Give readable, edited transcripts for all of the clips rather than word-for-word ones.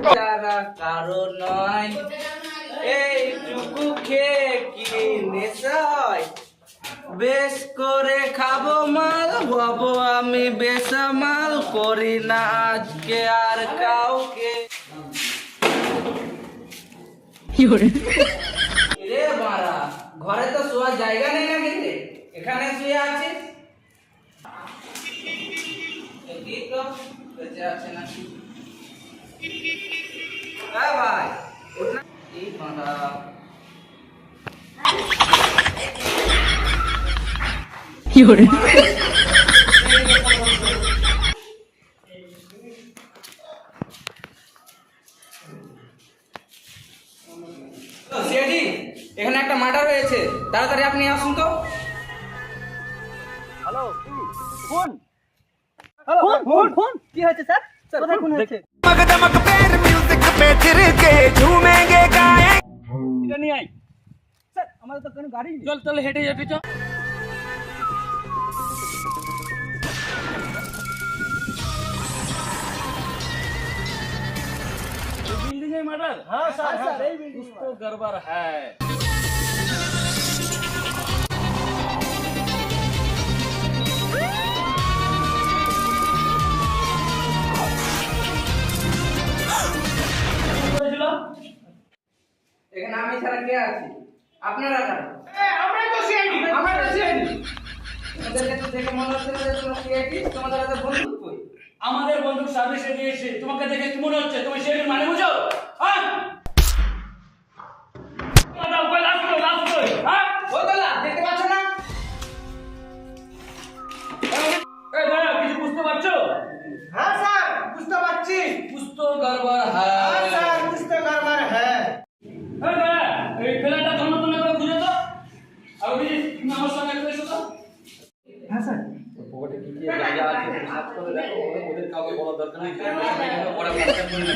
যারা কারো নয় এইটুকু খেয়ে কি নেশায় বেশ করে খাবো মাল ভাবো আমি বেসামাল করি না আজকে আর কাউকে রে মারা ঘরে তো শোয়ার জায়গা নেই না কিন্তু এখানে শুয়ে আছিস তো বেঁচে আছে না ভাই এই মারা এখানে একটা মার্ডার হয়েছে তাড়াতাড়ি আপনি আসুন তো hello phone hello phone phone কি হয়েছে স্যার স্যার কোথায় ফোন হয়েছে मगदमक पैर म्यूजिक पे चिर के झूमेंगे गाएं এটা নিয়ে আই স্যার আমাদের তো কোনো গাড়ি নেই চল চল হেঁটে যাবি তো बिल्डिंग है मर्डर हां सर सर यही बिल्डिंग कुछ तो गड़बड़ है এখানে আমি ছাড়া কে আছে আপনারা কারা আমরা তো সিআইডি তোমাদেরকে তো দেখে মনে হচ্ছে যে তোমরা সিআইডি তোমাদের হাতে বন্দুক কই আমাদের বন্ধু সার্ভিসে দিয়েছে তোমাকে দেখে কি মনে হচ্ছে তুমি সেই মানে বুঝো হ্যাঁ দাও কই লাস্ট কই হ্যাঁ ওই বলা দেখতে পাচ্ছ না এই দাঁড়াও কিছু বুঝতে পারছো हां सर बुझते পারছি कुछ तो गड़बड़ है हां सर बुझতে गड़बड़ है এই দাঁড়া এই খেলাটা ধন্য ধন্য করে খুঁজে দাও আর ওই তুমি আমার সঙ্গে একটু এসো তো हां सर পকেটে কি কি জায়গা আছে সার্চ করে দেখো ওদের কাউকে বলা দরকার নেই পরে পরে করে নেবে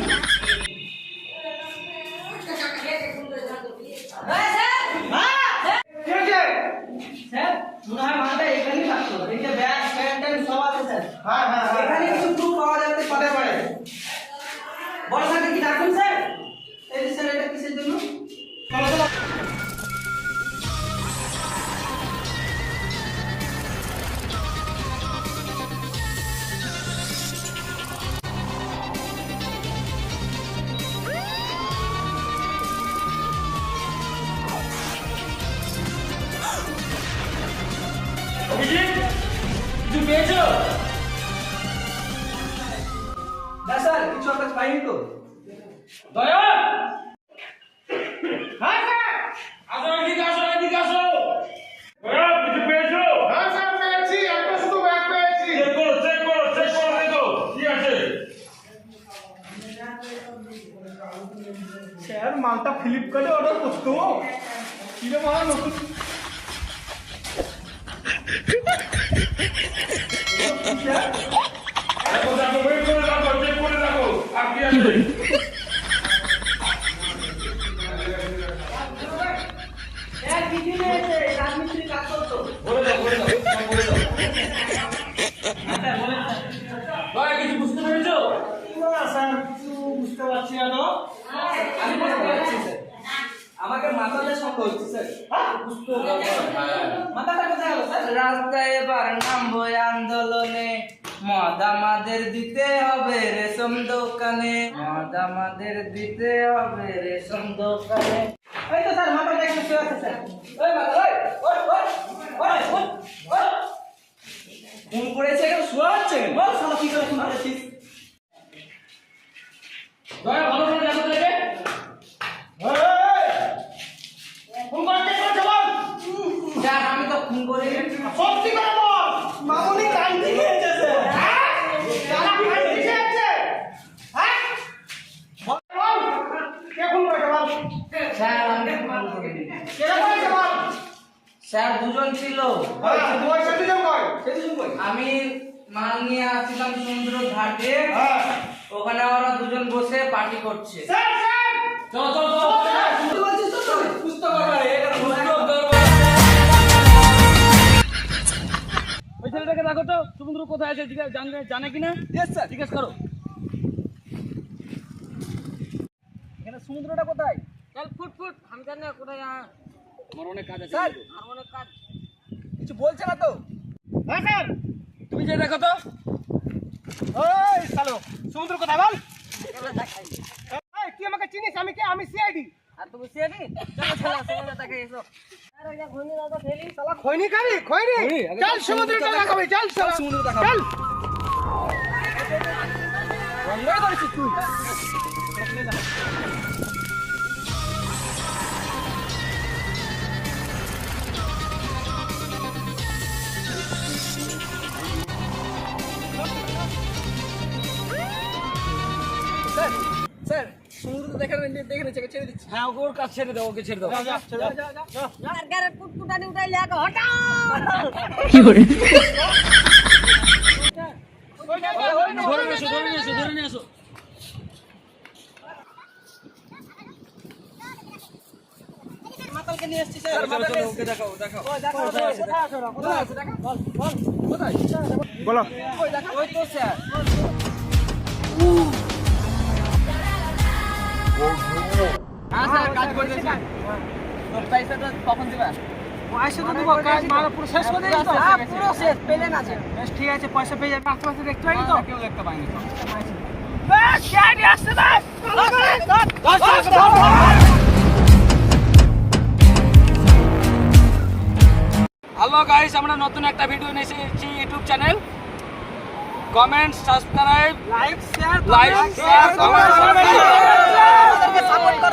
স্যার মনে হয় মালটা এখানেই থাকতো এই যে ব্যাগ প্যান্ট সব আছে স্যার হ্যাঁ হ্যাঁ এখানে কিছু প্রুফ পাওয়া যাবে পারে পারে বর্ষাকে কি ডাকুন স্যার এই যে স্যার এটা কিসের জন্য চলো চলো অভিজিৎ কিছু পেয়েছো না স্যার কিছু একটা পাইনি তো দয়া হ্যাঁ স্যার আসো এদিকে আসো দয়া কিছু পেয়েছো হ্যাঁ স্যার পেয়েছি একটা শুধু ব্যাগ পেয়েছি চেক করো দেখো কি আছে স্যার মালটা ফ্লিপকার্টে অর্ডার করতো কি রে মাল নতুন দেখো ওয়েট করে রাখো চেক করে রাখো আর কি আছে স্যার কি দিলে রাজমিস্ত্রি কাজ করতো বলে দাও দয়া কিছু বুঝতে পেরেছো না স্যার কিছু বুঝতে পারছি না তো আমি বুঝতে পারছি স্যার আমাকে মাথাতে সন্দেহ হচ্ছে স্যার कुछ तो गड़बड़ है মাথাটা কোথায় গেল স্যার রাস্তায় এবার নামবো আন্দোলনে মদ আমাদের দিতে হবে রেশম দোকানে মদ আমাদের দিতে হবে রেশম দোকানে এই তো স্যার মাথাটা একটু শুয়ে আছে স্যার ওই মাথা ওই ফোন করেছে কেউ শোয়া হচ্ছে কেন বল শালা কি করে ফোন করেছিস দয়া ভালো করে দেখো দেখে ফোন করতে বল স্যার আমি তো ফোন করি সত্যি করে বল মামুনি কান্দি খেয়েছে স্যার হ্যাঁ কারা কান্দি খেয়েছে হ্যাঁ বল কে ফোন করেছে বল স্যার আমি ফোন করিনি কে করেছে বল স্যার দুজন ছিল হ্যাঁ তুই সেদিন কই সেদিন কই আমি মাল নিয়ে আসছিলাম সমুদ্র ঘাটে হ্যাঁ ওখানে ওরা দুজন বসে পার্টি করছে স্যার স্যার চলো তুই বলছিস তো তুই বুঝতে পারবে এটা ওই ছেলেটাকে দেখো তো সমুদ্র কোথায় আছে জানে কিনা ইয়েস স্যার জিজ্ঞেস করো সমুদ্রটা কোথায়? চল ফুট ফুট আমি জানি না কোথায় আমার অনেক কাজ আছে স্যার আর অনেক কাজ কিছু বলছে না তো? হ্যাঁ স্যার তুমি যে দেখো তো ওই শালো সমুদ্র কোথায় বল? চলো দেখাই এই তুই আমাকে চিনিস? আমি কে? আমি সিআইডি। আর তুমি সিয়ানি চলো চলো সমুদ্র দেখে এসো আর ওই ঘুমিয়ে দাও তো ঠেলি শালা খৈনি খাবি? খৈনি? চল সমুদ্রটা দেখাবি, চল শালা। সমুদ্র দেখাবো। চল। রঙ্গই করেছিস তুই। স্যার সমুদ্র তো দেখে নিচ্ছে ছেড়ে দিচ্ছি। হ্যাঁ ওকে ওর কাজ ছেড়ে দাও, ওকে ছেড়ে দাও। আর গারে কুটকুটানি উঠাইলে আগে হটাও ধরে নিয়ে এসো, ধরে নিয়ে এসো, ধরে নিয়ে এসো। মাতালকে নিয়ে এসেছি স্যার। চলো, চলো, ওকে দেখাও, দেখাও। কোথায় আছে? দেখা। বল। কোথায়? বলো। ওই তো স্যার। হ্যাঁ স্যার কাজ করতেছি। তো পয়সাটা কখন দিবা? পয়সা তো দিব, কাজ মারা পুরো শেষ করে দিয়েছি তো? হ্যাঁ পুরো শেষ পেলেন আছে বেশ ঠিক আছে, পয়সা পেয়ে যাবে। আস্তে আস্তে দেখতে পাইনি তো? কেউ দেখতে পাইনি তো। হ্যালো গাইস, আমরা নতুন একটা ভিডিও নিয়ে এসেছি YouTube channel. Comment, subscribe, like share like, share, comment, support করো।